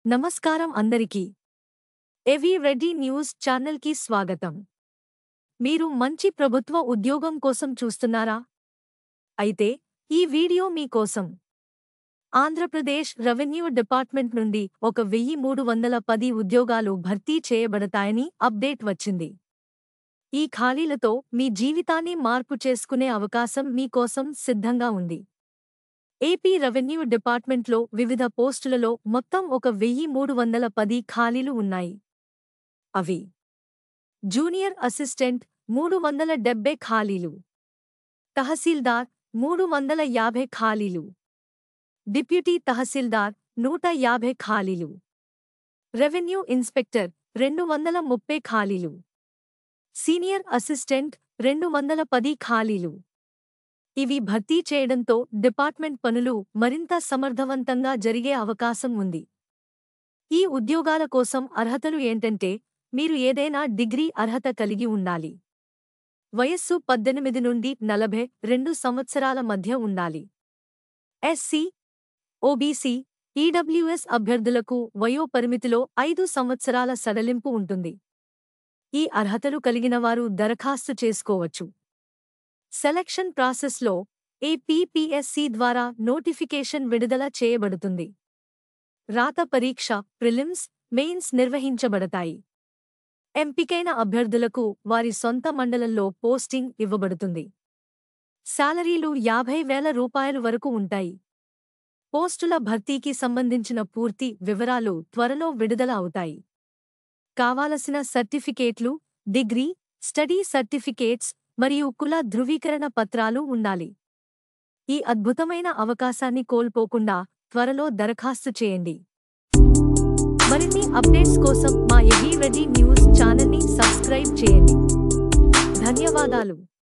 నమస్కారం అందరికీ. ఏవీ రెడ్డి న్యూస్ ఛానల్కి స్వాగతం. మీరు మంచి ప్రభుత్వ ఉద్యోగం కోసం చూస్తున్నారా? అయితే ఈ వీడియో మీ కోసం. ఆంధ్రప్రదేశ్ రెవెన్యూ డిపార్ట్మెంట్ నుండి 1310 ఉద్యోగాలు భర్తీ చేయబడతాయని అప్డేట్ వచ్చింది. ఈ ఖాళీలతో మీ జీవితాన్ని మార్పు చేసుకునే అవకాశం మీ కోసం సిద్ధంగా ఉంది. ఏపీ రెవెన్యూ డిపార్ట్మెంట్లో వివిధ పోస్టులలో మొత్తం 1310 ఖాళీలు ఉన్నాయి. అవి: జూనియర్ అసిస్టెంట్ 370 ఖాళీలు, తహసీల్దార్ 350 ఖాళీలు, డిప్యూటీ తహసీల్దార్ 150 ఖాళీలు, రెవెన్యూ ఇన్స్పెక్టర్ 230 ఖాళీలు, సీనియర్ అసిస్టెంట్ 210 ఖాళీలు. ఇవి భర్తీ చేయడంతో డిపార్ట్మెంట్ పనులు మరింత సమర్థవంతంగా జరిగే అవకాశం ఉంది. ఈ ఉద్యోగాల కోసం అర్హతలు ఏంటంటే, మీరు ఏదైనా డిగ్రీ అర్హత కలిగి ఉండాలి. వయస్సు 18 నుండి 42 సంవత్సరాల మధ్య ఉండాలి. ఎస్సీ, ఓబీసీ, ఈడబ్ల్యూఎస్ అభ్యర్థులకు వయోపరిమితిలో 5 సంవత్సరాల సడలింపు ఉంటుంది. ఈ అర్హతలు కలిగినవారు దరఖాస్తు చేసుకోవచ్చు. సెలక్షన్ ప్రాసెస్లో ఏపీపీఎస్సీ ద్వారా నోటిఫికేషన్ విడుదల చేయబడుతుంది. రాత పరీక్ష, ప్రిలిమ్స్, మెయిన్స్ నిర్వహించబడతాయి. ఎంపికైన అభ్యర్థులకు వారి సొంత మండలంలో పోస్టింగ్ ఇవ్వబడుతుంది. శాలరీలు 50,000 రూపాయలు వరకు ఉంటాయి. పోస్టుల భర్తీకి సంబంధించిన పూర్తి వివరాలు త్వరలో విడుదల అవుతాయి. కావాలసిన సర్టిఫికేట్లు, డిగ్రీ, స్టడీ సర్టిఫికేట్స్ మరియు కుల ధృవీకరణ పత్రాలు ఉండాలి. ఈ అద్భుతమైన అవకాశాన్ని కోల్పోకుండా త్వరలో దరఖాస్తు చేయండి. మరిన్ని అప్డేట్స్ కోసం మా ఏవీ రెడ్డి న్యూస్ ఛానల్ని సబ్స్క్రైబ్ చేయండి. ధన్యవాదాలు.